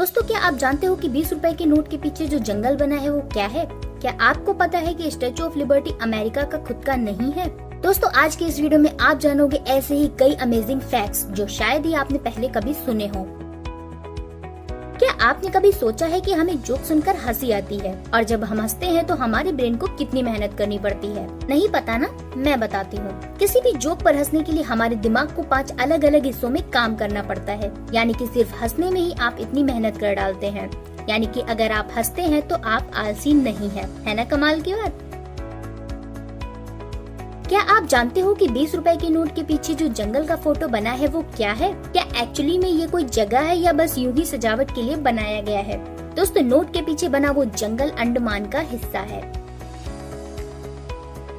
दोस्तों, क्या आप जानते हो कि 20 रुपए के नोट के पीछे जो जंगल बना है वो क्या है? क्या आपको पता है कि स्टैचू ऑफ लिबर्टी अमेरिका का खुद का नहीं है? दोस्तों, आज के इस वीडियो में आप जानोगे ऐसे ही कई अमेजिंग फैक्ट्स जो शायद ही आपने पहले कभी सुने हो। क्या आपने कभी सोचा है कि हमें जोक सुनकर हंसी आती है और जब हम हंसते हैं तो हमारे ब्रेन को कितनी मेहनत करनी पड़ती है? नहीं पता ना? मैं बताती हूँ। किसी भी जोक पर हंसने के लिए हमारे दिमाग को 5 अलग अलग हिस्सों में काम करना पड़ता है, यानी कि सिर्फ हंसने में ही आप इतनी मेहनत कर डालते हैं। यानी कि अगर आप हंसते हैं तो आप आलसी नहीं है ना? कमाल की बात। क्या आप जानते हो कि 20 रुपए के नोट के पीछे जो जंगल का फोटो बना है वो क्या है? क्या एक्चुअली में ये कोई जगह है या बस यूं ही सजावट के लिए बनाया गया है? दोस्तों, नोट के पीछे बना वो जंगल अंडमान का हिस्सा है।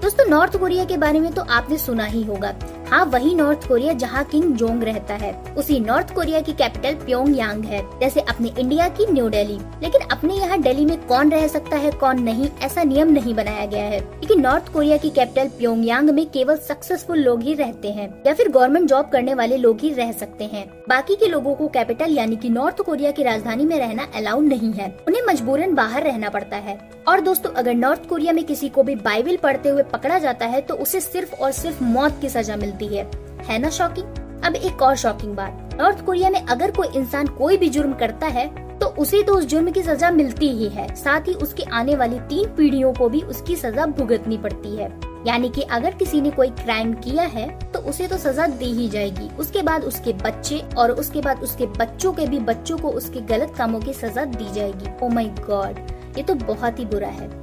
दोस्तों, नॉर्थ कोरिया के बारे में तो आपने सुना ही होगा। हाँ, वही नॉर्थ कोरिया जहाँ किंग जोंग रहता है। उसी नॉर्थ कोरिया की कैपिटल प्योंगयांग है, जैसे अपने इंडिया की न्यू दिल्ली। लेकिन अपने यहाँ दिल्ली में कौन रह सकता है कौन नहीं, ऐसा नियम नहीं बनाया गया है, क्योंकि नॉर्थ कोरिया की कैपिटल प्योंगयांग में केवल सक्सेसफुल लोग ही रहते हैं या फिर गवर्नमेंट जॉब करने वाले लोग ही रह सकते हैं। बाकी के लोगों को कैपिटल यानी कि नॉर्थ कोरिया की राजधानी में रहना अलाउ नहीं है, उन्हें मजबूरन बाहर रहना पड़ता है। और दोस्तों, अगर नॉर्थ कोरिया में किसी को भी बाइबल पढ़ते हुए पकड़ा जाता है तो उसे सिर्फ और सिर्फ मौत की सजा मिलती है ना शॉकिंग? अब एक और शॉकिंग बात, नॉर्थ कोरिया में अगर कोई इंसान कोई भी जुर्म करता है तो उसे तो उस जुर्म की सजा मिलती ही है, साथ ही उसके आने वाली 3 पीढ़ियों को भी उसकी सजा भुगतनी पड़ती है। यानी कि अगर किसी ने कोई क्राइम किया है तो उसे तो सजा दी ही जाएगी, उसके बाद उसके बच्चे और उसके बाद उसके बच्चों के भी बच्चों को उसके गलत कामों की सजा दी जाएगी। ओ माय गॉड, ये तो बहुत ही बुरा है।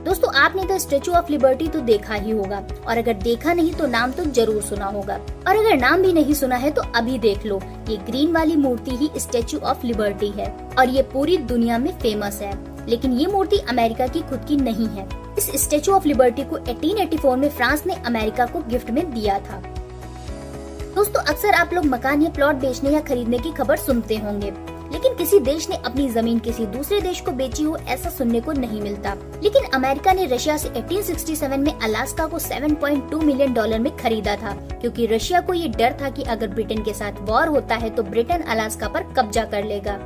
दोस्तों, आपने तो स्टैचू ऑफ लिबर्टी तो देखा ही होगा, और अगर देखा नहीं तो नाम तो जरूर सुना होगा, और अगर नाम भी नहीं सुना है तो अभी देख लो। ये ग्रीन वाली मूर्ति ही स्टैचू ऑफ लिबर्टी है और ये पूरी दुनिया में फेमस है। लेकिन ये मूर्ति अमेरिका की खुद की नहीं है। इस स्टैचू ऑफ लिबर्टी को 1884 में फ्रांस ने अमेरिका को गिफ्ट में दिया था। दोस्तों, अक्सर आप लोग मकान या प्लॉट बेचने या खरीदने की खबर सुनते होंगे, लेकिन किसी देश ने अपनी जमीन किसी दूसरे देश को बेची हो ऐसा सुनने को नहीं मिलता। लेकिन अमेरिका ने रशिया से 1867 में अलास्का को $7.2 मिलियन में खरीदा था, क्योंकि रशिया को ये डर था कि अगर ब्रिटेन के साथ वॉर होता है तो ब्रिटेन अलास्का पर कब्जा कर लेगा।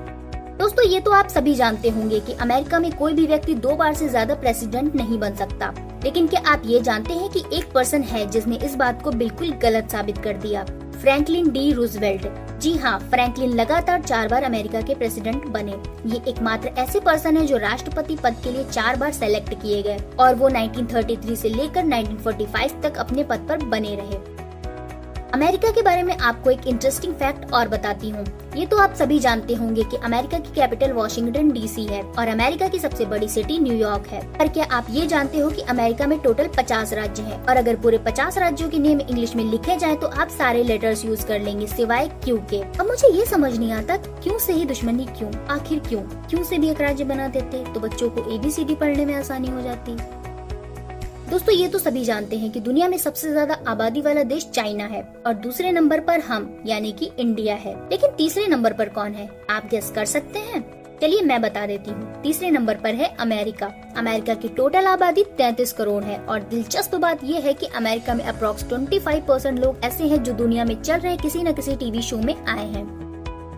दोस्तों, ये तो आप सभी जानते होंगे कि अमेरिका में कोई भी व्यक्ति 2 बार से ज्यादा प्रेसिडेंट नहीं बन सकता। लेकिन क्या आप ये जानते हैं कि एक पर्सन है जिसने इस बात को बिल्कुल गलत साबित कर दिया? Franklin D Roosevelt. जी हाँ, फ्रैंकलिन लगातार 4 बार अमेरिका के प्रेसिडेंट बने। ये एकमात्र ऐसे पर्सन है जो राष्ट्रपति पद के लिए 4 बार सेलेक्ट किए गए, और वो 1933 से लेकर 1945 तक अपने पद पर बने रहे। अमेरिका के बारे में आपको एक इंटरेस्टिंग फैक्ट और बताती हूँ। ये तो आप सभी जानते होंगे कि अमेरिका की कैपिटल वॉशिंगटन डीसी है और अमेरिका की सबसे बड़ी सिटी न्यूयॉर्क है। पर क्या आप ये जानते हो कि अमेरिका में टोटल 50 राज्य हैं, और अगर पूरे 50 राज्यों के नेम इंग्लिश में लिखे जाए तो आप सारे लेटर्स यूज कर लेंगे सिवाय क्यू के। अब मुझे ये समझ नहीं आता, क्यों से ही दुश्मनी क्यों? आखिर क्यों से भी एक राज्य बना देते तो बच्चों को ABCD पढ़ने में आसानी हो जाती। दोस्तों, ये तो सभी जानते हैं कि दुनिया में सबसे ज्यादा आबादी वाला देश चाइना है और दूसरे नंबर पर हम यानी कि इंडिया है। लेकिन तीसरे नंबर पर कौन है? आप गेस कर सकते हैं? चलिए मैं बता देती हूँ। तीसरे नंबर पर है अमेरिका। अमेरिका की टोटल आबादी 33 करोड़ है, और दिलचस्प बात यह है कि अमेरिका में अप्रॉक्स 25% लोग ऐसे हैं जो दुनिया में चल रहे किसी न किसी टीवी शो में आए हैं।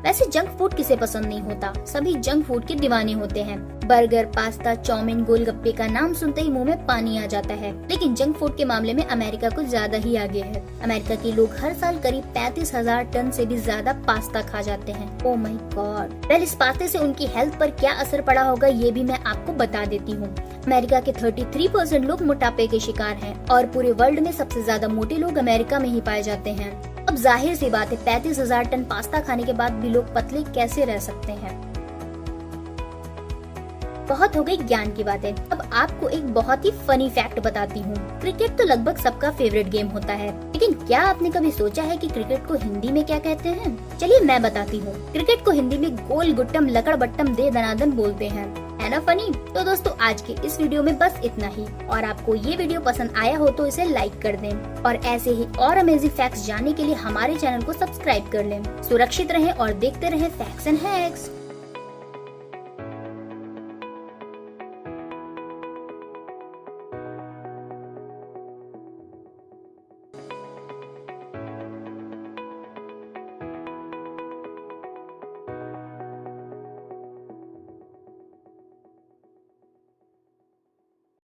वैसे जंक फूड किसे पसंद नहीं होता? सभी जंक फूड के दीवाने होते हैं। बर्गर, पास्ता, चाउमीन, गोलगप्पे का नाम सुनते ही मुंह में पानी आ जाता है। लेकिन जंक फूड के मामले में अमेरिका कुछ ज्यादा ही आगे है। अमेरिका के लोग हर साल करीब 35,000 टन से भी ज्यादा पास्ता खा जाते हैं। Oh my God. वेल, इस पास्ते से उनकी हेल्थ पर क्या असर पड़ा होगा ये भी मैं आपको बता देती हूँ। अमेरिका के 33% लोग मोटापे के शिकार हैं, और पूरे वर्ल्ड में सबसे ज्यादा मोटे लोग अमेरिका में ही पाए जाते हैं। अब जाहिर सी बात है, 35,000 टन पास्ता खाने के बाद भी लोग पतले कैसे रह सकते हैं? बहुत हो गई ज्ञान की बातें। अब आपको एक बहुत ही फनी फैक्ट बताती हूँ। क्रिकेट तो लगभग सबका फेवरेट गेम होता है, लेकिन क्या आपने कभी सोचा है कि क्रिकेट को हिंदी में क्या कहते हैं? चलिए मैं बताती हूँ। क्रिकेट को हिंदी में गोल गुट्टम लकड़ बट्टम दे दनादन बोलते हैं, है ना फनी? तो दोस्तों, आज के इस वीडियो में बस इतना ही, और आपको ये वीडियो पसंद आया हो तो इसे लाइक कर दें, और ऐसे ही और अमेजिंग फैक्ट्स जानने के लिए हमारे चैनल को सब्सक्राइब कर लें। सुरक्षित रहें और देखते रहें फैक्ट्स एंड हैक्स।